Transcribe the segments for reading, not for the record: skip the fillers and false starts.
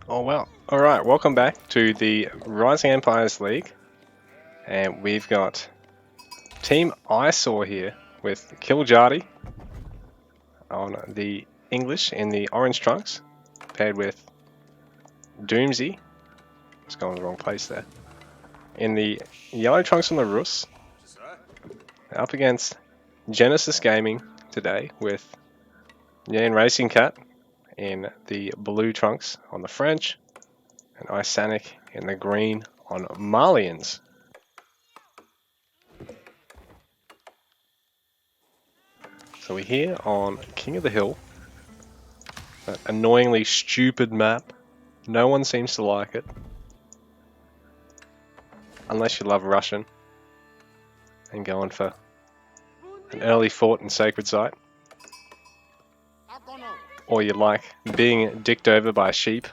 Oh well. Alright, welcome back to the Rising Empires League. And we've got Team Eyesore here with Kiljardi on the English in the orange trunks, paired with Doomsy. Just going in the wrong place there. In the yellow trunks on the Rus. Up against Genesis Gaming today with Yan Racing Cat in the blue trunks on the French, and Isanic in the green on Malians. So we're here on King of the Hill, that annoyingly stupid map. No one seems to like it, unless you love Russian and going for an early fort and sacred site, or you like being dicked over by a sheep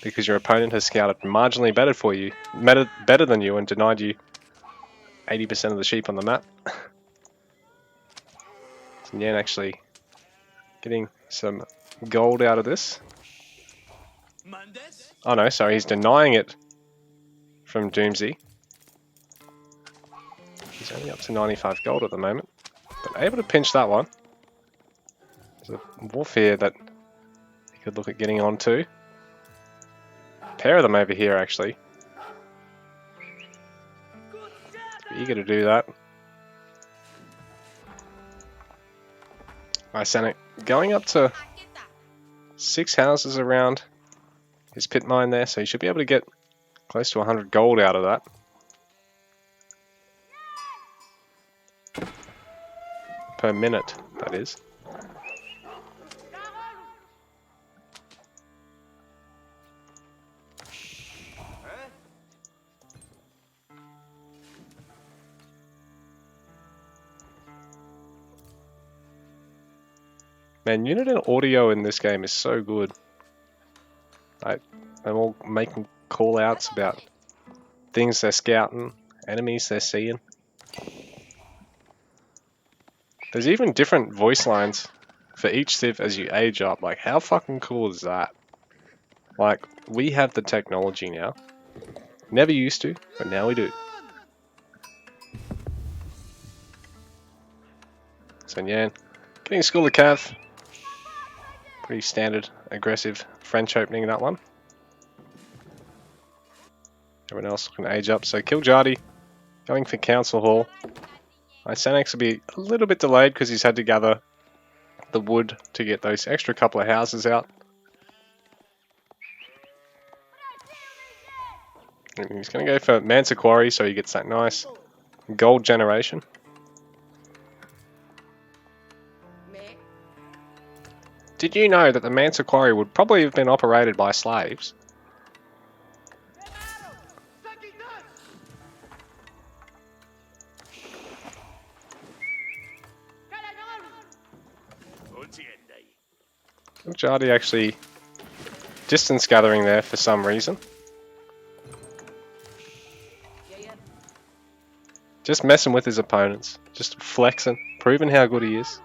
because your opponent has scouted marginally better than you and denied you 80% of the sheep on the map. So Yan actually getting some gold out of this. Oh no, sorry, he's denying it from Doomsy. He's only up to 95 gold at the moment, but able to pinch that one. There's a Warfare that he could look at getting onto. A pair of them over here actually. Eager to do that. Isanic going up to 6 houses around his pit mine there, so he should be able to get close to 100 gold out of that. Per minute, that is. Man, unit and audio in this game is so good. I'm all making call outs about things they're scouting, enemies they're seeing. There's even different voice lines for each civ as you age up. Like, how fucking cool is that? Like, we have the technology now. Never used to, but now we do. So Yan, getting School of Cav. Pretty standard, aggressive French opening in that one. Everyone else can age up. So Kiljardi going for Council Hall. Isanex will be a little bit delayed because he's had to gather the wood to get those extra couple of houses out. And he's going to go for Mansa Quarry so he gets that nice gold generation. Did you know that the Mansa Quarry would probably have been operated by slaves? Jardi actually distance gathering there for some reason. Just messing with his opponents. Just flexing, proving how good he is.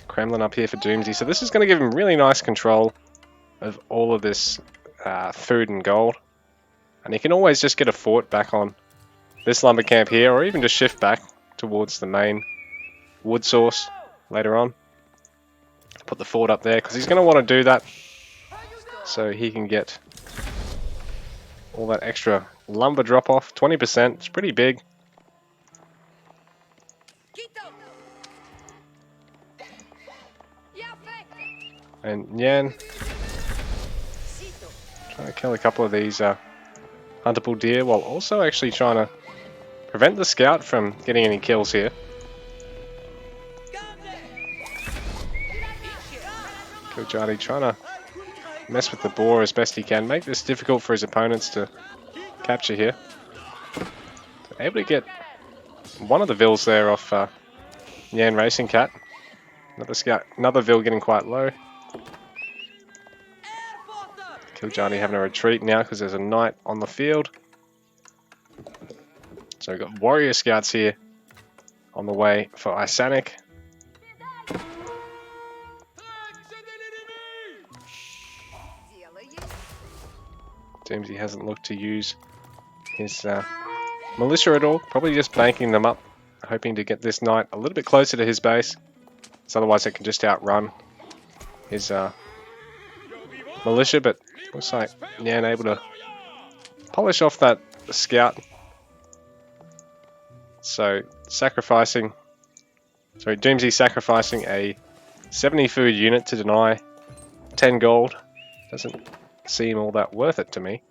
Kremlin up here for Doomsy. So this is going to give him really nice control of all of this food and gold. And he can always just get a fort back on this lumber camp here, or even just shift back towards the main wood source later on. Put the fort up there because he's going to want to do that so he can get all that extra lumber drop off. 20%, it's pretty big. And Yan trying to kill a couple of these huntable deer while also actually trying to prevent the scout from getting any kills here. Kiljardi trying to mess with the boar as best he can, make this difficult for his opponents to capture here. Able to get one of the vills there off Yan Racing Cat. Another vill getting quite low. Kiljardi having a retreat now because there's a knight on the field. So we've got warrior scouts here on the way for Isanic. Seems he hasn't looked to use his militia at all. Probably just banking them up, hoping to get this knight a little bit closer to his base. So otherwise it can just outrun his militia. But looks like Nyan able to polish off that scout. So Doomsy sacrificing a 70 food unit to deny 10 gold. Doesn't seem all that worth it to me.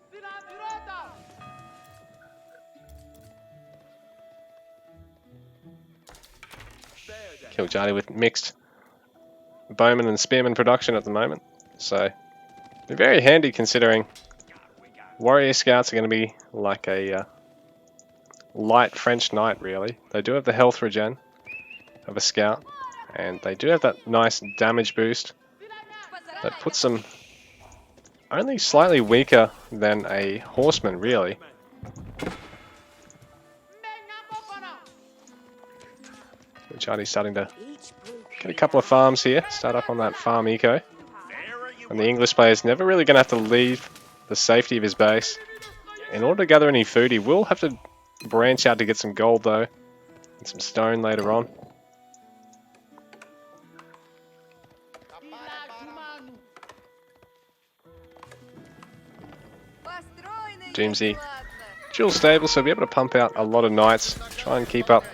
Kiljadi with mixed bowman and spearman production at the moment. So, they're very handy considering warrior scouts are going to be like a light French knight, really. They do have the health regen of a scout, and they do have that nice damage boost that puts them only slightly weaker than a horseman, really. Kiljadi's starting to get a couple of farms here, start up on that farm eco. And the English player's never really going to have to leave the safety of his base. In order to gather any food, he will have to branch out to get some gold though, and some stone later on. Doomsy dual stable, so he'll be able to pump out a lot of knights, try and keep up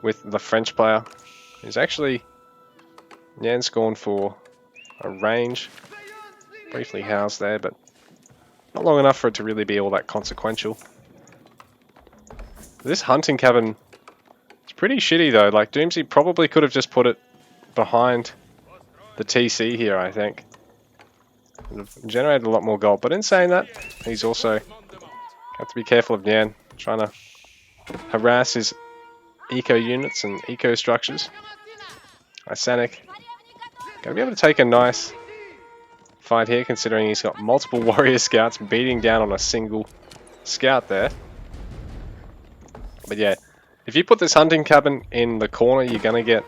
with the French player. He's actually Nyan's gone for a range, briefly housed there, but not long enough for it to really be all that consequential. This hunting cabin is pretty shitty though. Like, Doomsy probably could have just put it behind the TC here, I think. It would have generated a lot more gold. But in saying that, he's also have to be careful of Nyan trying to harass his eco units and eco structures. Isanic gonna be able to take a nice fight here, considering he's got multiple warrior scouts beating down on a single scout there. But yeah, if you put this hunting cabin in the corner, you're gonna get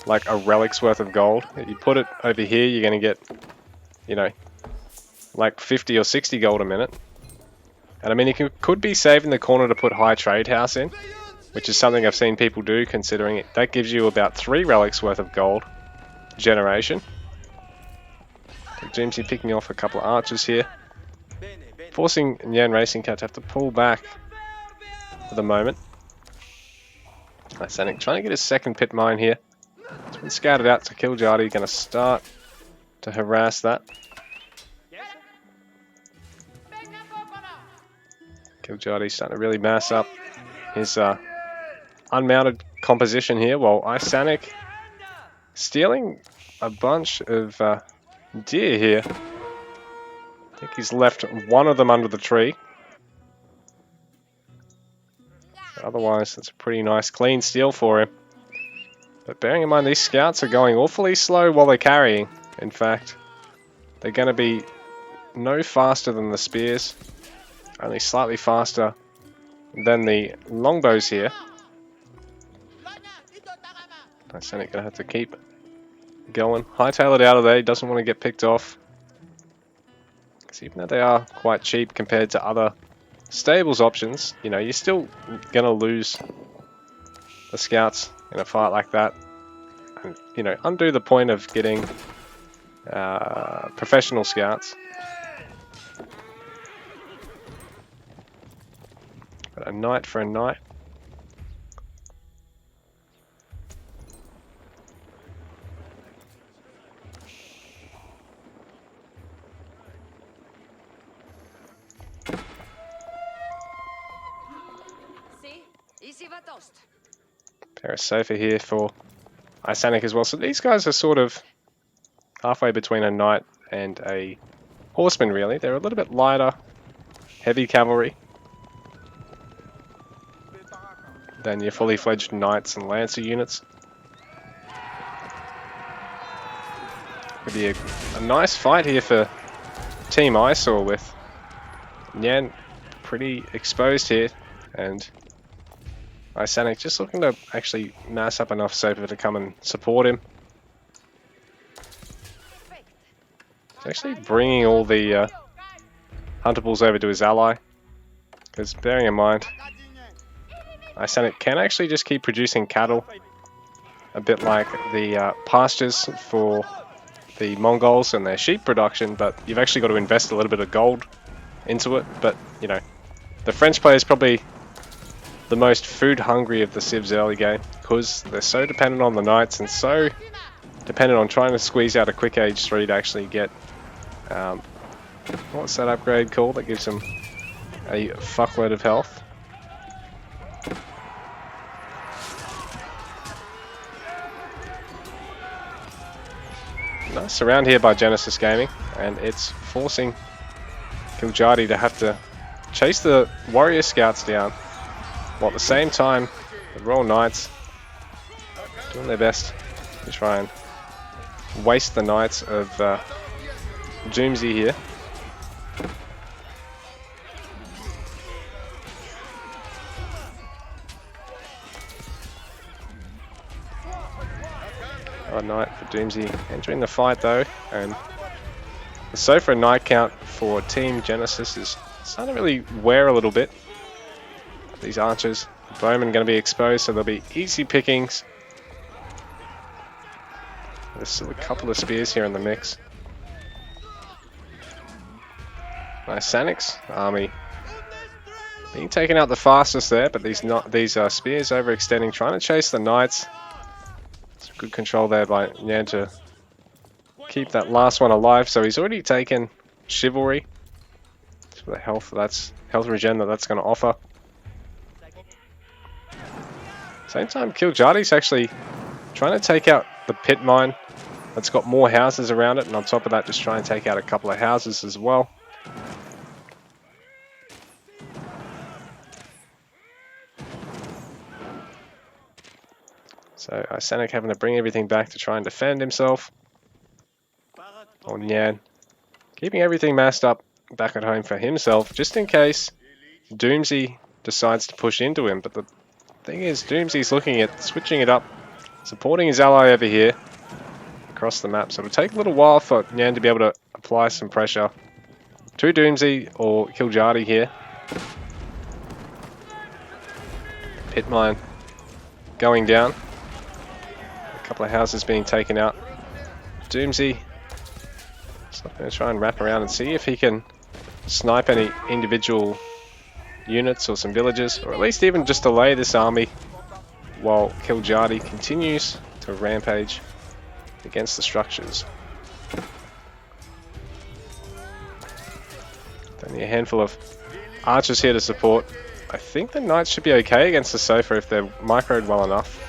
like a relic's worth of gold. If you put it over here, you're gonna get, you know, like 50 or 60 gold a minute. And I mean, you could be saving the corner to put high trade house in, which is something I've seen people do, considering it. That gives you about 3 relics worth of gold generation. So Doomsy picking off a couple of archers here, forcing Nyan Racing Cat to have to pull back for the moment. Isanic trying to get his second pit mine here. It's been scouted out to Kiljadi, going to start to harass that. Kiljadi starting to really mass up his unmounted composition here, while Isanic stealing a bunch of deer here. I think he's left one of them under the tree. Otherwise, that's a pretty nice clean steal for him. But bearing in mind, these scouts are going awfully slow while they're carrying. In fact, they're going to be no faster than the spears, only slightly faster than the longbows here. Isanic gonna have to keep going. Hightail it out of there, he doesn't want to get picked off. Because even though they are quite cheap compared to other stables options, you know, you're still gonna lose the scouts in a fight like that. And, you know, undo the point of getting professional scouts. But a knight for a knight. Pair of sofa here for Isanic as well. So these guys are sort of halfway between a knight and a horseman, really. They're a little bit lighter, heavy cavalry than your fully fledged knights and lancer units. Could be a nice fight here for Team Eyesore, with Nyan pretty exposed here, and Isanic just looking to actually mass up enough sofa to come and support him. He's actually bringing all the hunter pulls over to his ally. Because bearing in mind, Icelandic can actually just keep producing cattle, a bit like the pastures for the Mongols and their sheep production, but you've actually got to invest a little bit of gold into it. But, you know, the French player is probably the most food hungry of the Civ's early game, because they're so dependent on the knights and so dependent on trying to squeeze out a quick age 3 to actually get, what's that upgrade called that gives them a fuckload of health? Nice surround here by Genesis Gaming, and it's forcing Kiljadi to have to chase the warrior scouts down, while at the same time the Royal Knights doing their best to try and waste the knights of Doomsy here. A knight for Doomsy entering the fight though, and the Sofa knight count for Team Genesis is starting to really wear a little bit. These archers, bowmen, going to be exposed, so there'll be easy pickings. There's still a couple of spears here in the mix. Nice Sanix army being taken out the fastest there, but these spears overextending, trying to chase the knights. Good control there by Nyan to keep that last one alive. So he's already taken Chivalry for the health regen that's going to offer. Same time, Kiljadi's actually trying to take out the pit mine. That's got more houses around it, and on top of that, just try and take out a couple of houses as well. So Icelandic having to bring everything back to try and defend himself. Or Nyan keeping everything massed up back at home for himself, just in case Doomsy decides to push into him. But the thing is, Doomsy's looking at switching it up, supporting his ally over here across the map. So it'll take a little while for Nyan to be able to apply some pressure to Doomsy or Kiljadi here. Pit mine going down. A couple of houses being taken out. Doomsy is going to try and wrap around and see if he can snipe any individual units or some villages, or at least even just delay this army while Kiljadi continues to rampage against the structures. Only a handful of archers here to support. I think the knights should be okay against the Sofa if they're microed well enough.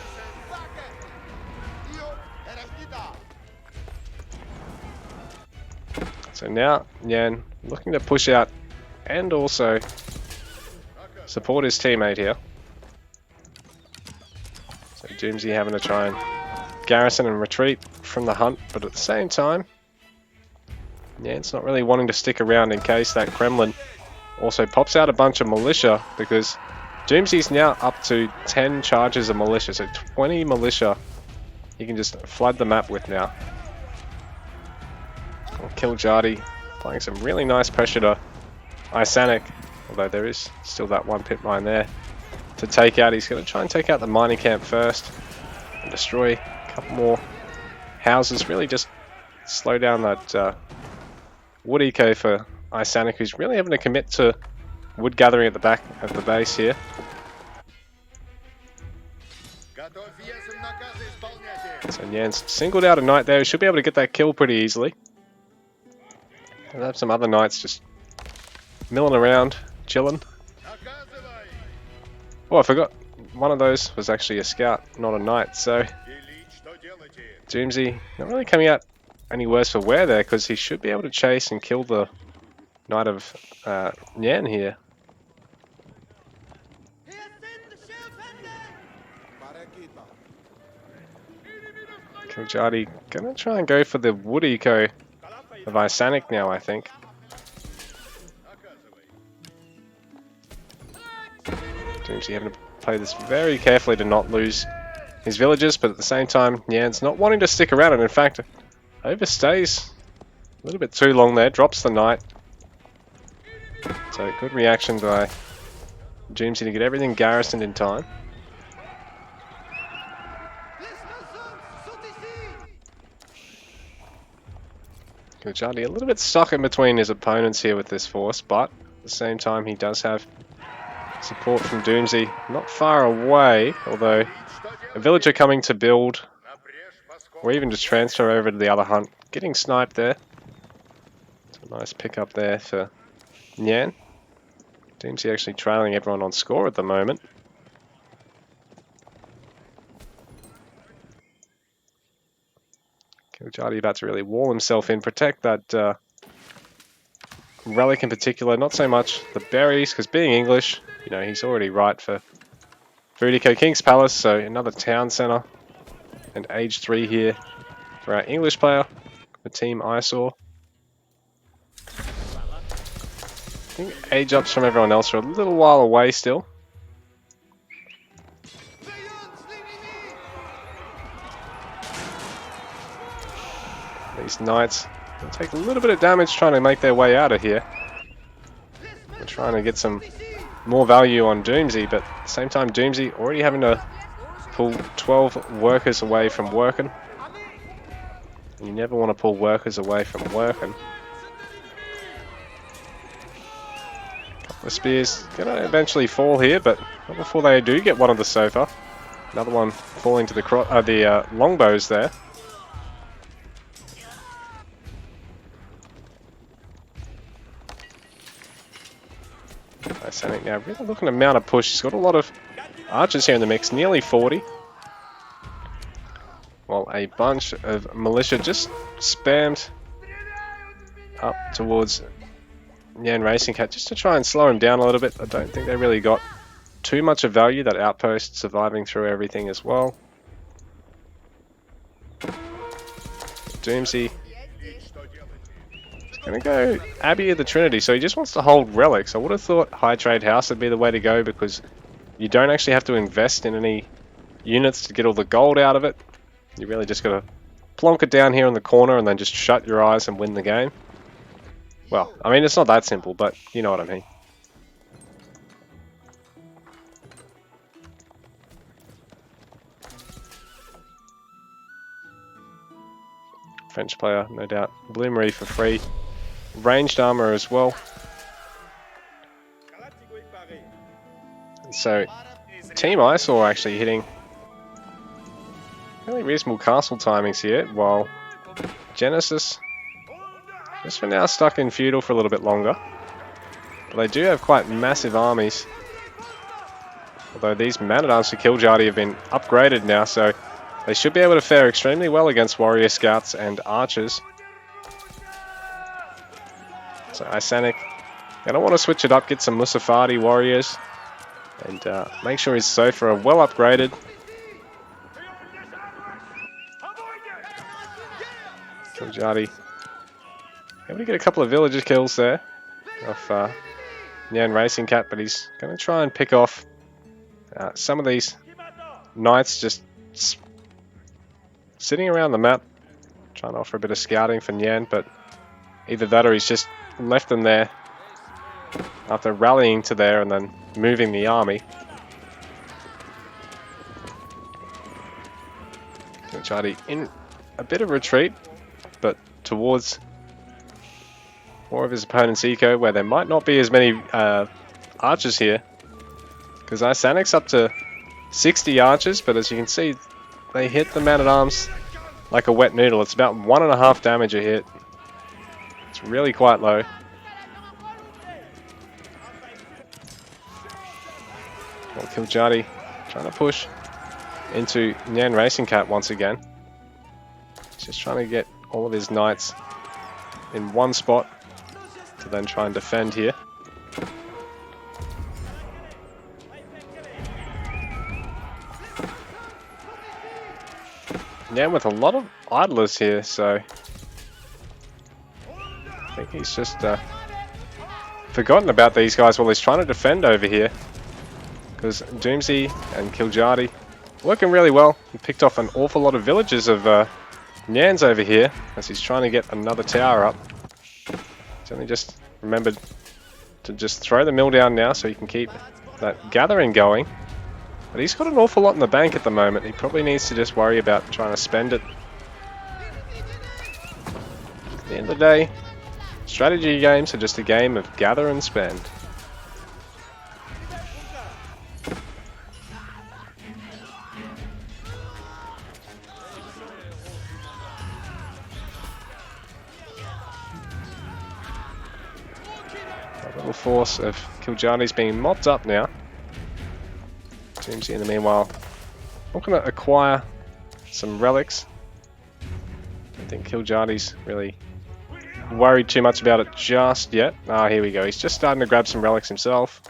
So now Nyan looking to push out and also support his teammate here. So Doomsy having to try and garrison and retreat from the hunt, but at the same time, Nyan's not really wanting to stick around in case that Kremlin also pops out a bunch of militia, because Doomsy's now up to 10 charges of militia, so 20 militia he can just flood the map with now. Kiljadi applying some really nice pressure to Icelandic, although there is still that one pit mine there to take out. He's going to try and take out the mining camp first and destroy a couple more houses, really just slow down that wood eco for Icelandic, who's really having to commit to wood gathering at the back of the base here. So Nyan's singled out a knight there. He should be able to get that kill pretty easily. And have some other knights just milling around, chilling. Oh, I forgot. One of those was actually a scout, not a knight. So Doomsy not really coming out any worse for wear there, because he should be able to chase and kill the knight of Nyan here. Kiljadi gonna try and go for the wood eco of Icelandic now, I think. Doomsy having to play this very carefully to not lose his villagers, but at the same time, Nyan's not wanting to stick around, and in fact, overstays a little bit too long there, drops the knight. So good reaction by Doomsy to get everything garrisoned in time. Kujati a little bit stuck in between his opponents here with this force, but at the same time he does have support from Doomsy not far away, although a villager coming to build or even just transfer over to the other hunt. Getting sniped there. It's a nice pick up there for Nyan. Doomsy actually trailing everyone on score at the moment. Kujati about to really wall himself in, protect that relic in particular, not so much the berries, because being English, you know, he's already right for Fudiko King's Palace, so another town centre and age 3 here for our English player, the team eyesore. I think age ups from everyone else are a little while away still. These knights will take a little bit of damage trying to make their way out of here. We're trying to get some more value on Doomsy, but at the same time Doomsy already having to pull 12 workers away from working. You never want to pull workers away from working. The spear's gonna eventually fall here, but not before they do get one on the sofa. Another one falling to the longbows there. Sonic now really looking to mount a push. He's got a lot of archers here in the mix, nearly 40. While a bunch of militia just spammed up towards Nyan Racing Cat just to try and slow him down a little bit. I don't think they really got too much of value. That outpost surviving through everything as well. Doomsy gonna go Abbey of the Trinity, so he just wants to hold relics. I would have thought High Trade House would be the way to go because you don't actually have to invest in any units to get all the gold out of it. You really just gotta plonk it down here in the corner and then just shut your eyes and win the game. Well, I mean, it's not that simple, but you know what I mean. French player, no doubt. Bloomery for free. Ranged armor as well. So, Team eyesore actually hitting really reasonable castle timings here, while Genesis just for now stuck in feudal for a little bit longer. But they do have quite massive armies. Although these man-at-arms for Kiljardy have been upgraded now, so they should be able to fare extremely well against warrior scouts and archers. So Isanic, gonna want to switch it up, get some Musafati warriors, and make sure his Sofa are well upgraded. Kiljardy able to get a couple of villager kills there off Nyan Racing Cat, but he's going to try and pick off some of these knights just sitting around the map, trying to offer a bit of scouting for Nyan, but either that or he's just left them there after rallying to there and then moving the army. Kiljardy in a bit of retreat, but towards more of his opponent's eco, where there might not be as many archers here, because Isanic's up to 60 archers, but as you can see, they hit the man-at-arms like a wet noodle. It's about 1.5 damage a hit. It's really quite low. Well, Kiljardy trying to push into Nyan Racing Cat once again. Just trying to get all of his knights in one spot to then try and defend here. Nyan with a lot of idlers here, so I think he's just forgotten about these guys while he's trying to defend over here. Because Doomsy and Kiljardy working really well. He picked off an awful lot of villages of Nyan's over here as he's trying to get another tower up. He's only just remembered to just throw the mill down now so he can keep that gathering going. But he's got an awful lot in the bank at the moment. He probably needs to just worry about trying to spend it. At the end of the day, strategy games are just a game of gather and spend. That little force of Kiljani's being mopped up now. Doomsy in the meanwhile looking to acquire some relics. I don't think Kiljani's really worried too much about it just yet. Ah, here we go. He's just starting to grab some relics himself.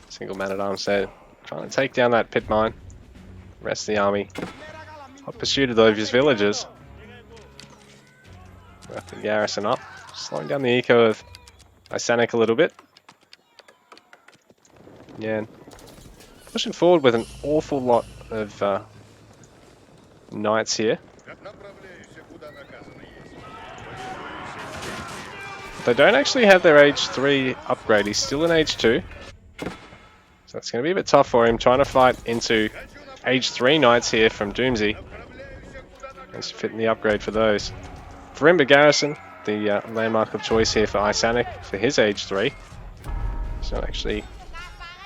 Single man-at-arms there, trying to take down that pit mine. The rest of the army hot pursuit of those villagers. Wrap the garrison up, slowing down the eco of Isanic a little bit. Yeah, pushing forward with an awful lot of knights here. They don't actually have their age 3 upgrade, he's still in age 2. So it's going to be a bit tough for him trying to fight into age 3 knights here from Doomsy. He's fitting the upgrade for those. Farimba Garrison, the landmark of choice here for Isanic for his age 3. He's not actually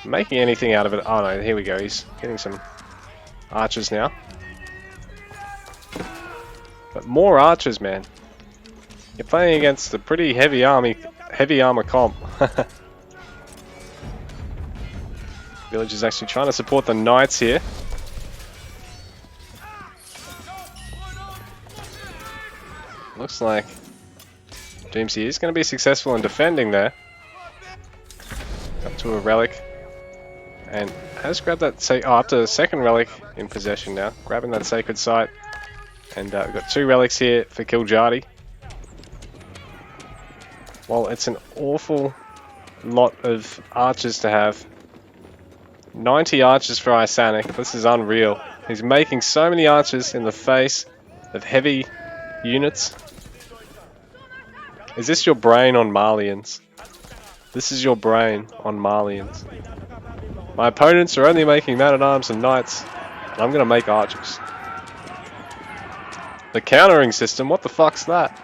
making anything out of it. Oh no, here we go. He's getting some archers now. But more archers, man. You're playing against a pretty heavy armor comp. Village is actually trying to support the knights here. Looks like Doomsy is going to be successful in defending there. Up to a relic. And has grabbed that, up to the second relic in possession now. Grabbing that sacred site. And we've got 2 relics here for Kiljadi. Well, it's an awful lot of archers to have. 90 archers for Isanic. This is unreal. He's making so many archers in the face of heavy units. Is this your brain on Marlians? This is your brain on Marlians. My opponents are only making man-at-arms and knights, and I'm gonna make archers. The countering system, what the fuck's that?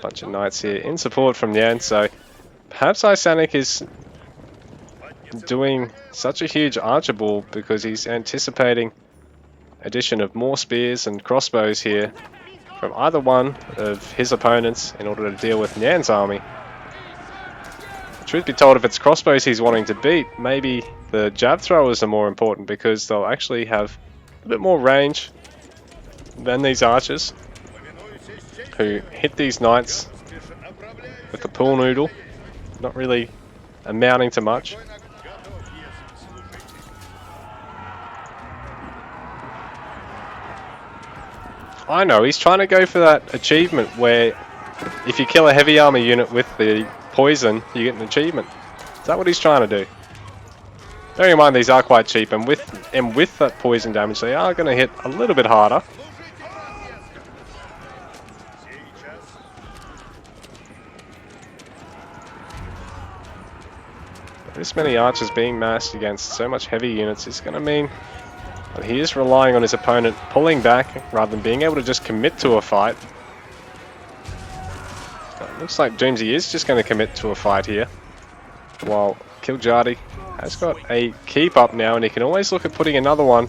Bunch of knights here in support from Yan, so perhaps Isanic is doing such a huge archer ball because he's anticipating addition of more spears and crossbows here from either one of his opponents in order to deal with Nyan's army. Truth be told, if it's crossbows he's wanting to beat, maybe the jab throwers are more important because they'll actually have a bit more range than these archers who hit these knights with the pool noodle, not really amounting to much. I know, he's trying to go for that achievement where if you kill a heavy armor unit with the poison, you get an achievement. Is that what he's trying to do? Bearing in mind these are quite cheap, and with that poison damage they are going to hit a little bit harder. This many archers being massed against so much heavy units is going to mean that he is relying on his opponent pulling back rather than being able to just commit to a fight. It looks like Doomsy is just going to commit to a fight here, while Kiljadi has got a keep up now, and he can always look at putting another one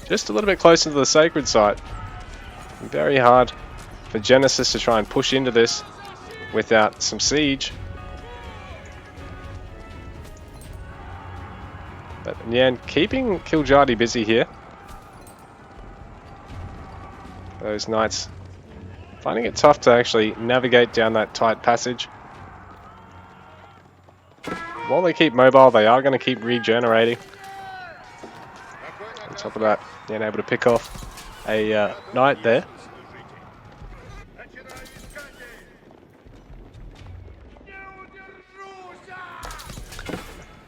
just a little bit closer to the sacred site. Very hard for Genesis to try and push into this without some siege. But in the end, keeping Kiljadi busy here. Those knights finding it tough to actually navigate down that tight passage. While they keep mobile, they are going to keep regenerating. On top of that, being able to pick off a knight there.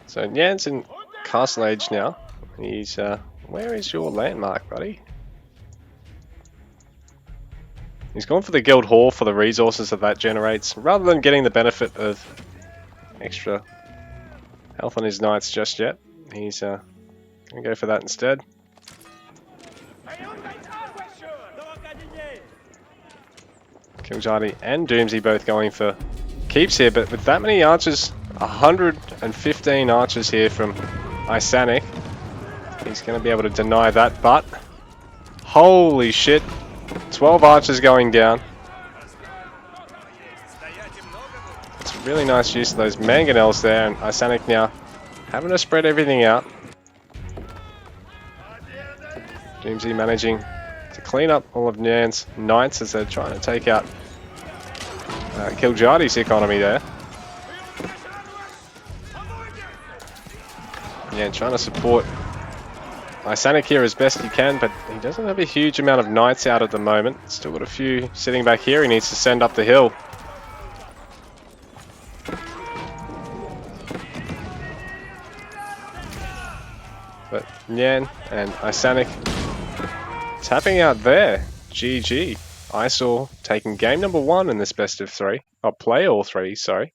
So Nyan's in Castle Age now. He's, where is your landmark, buddy? He's gone for the Guild Hall for the resources that generates, rather than getting the benefit of extra health on his knights just yet. He's going to go for that instead. Kiljardy and Doomsy both going for keeps here, but with that many archers, 115 archers here from Isanic, he's going to be able to deny that, but holy shit, 12 archers going down. It's a really nice use of those mangonels there, and Isanic now having to spread everything out. Doomsy managing to clean up all of Nyan's knights as they're trying to take out Kiljardy's economy there. Yeah, trying to support Isanic here as best he can, but he doesn't have a huge amount of knights out at the moment. Still got a few sitting back here he needs to send up the hill. But Nyan and Isanic tapping out there. GG. Eyesore taking game number 1 in this best of 3. Or play all 3, sorry.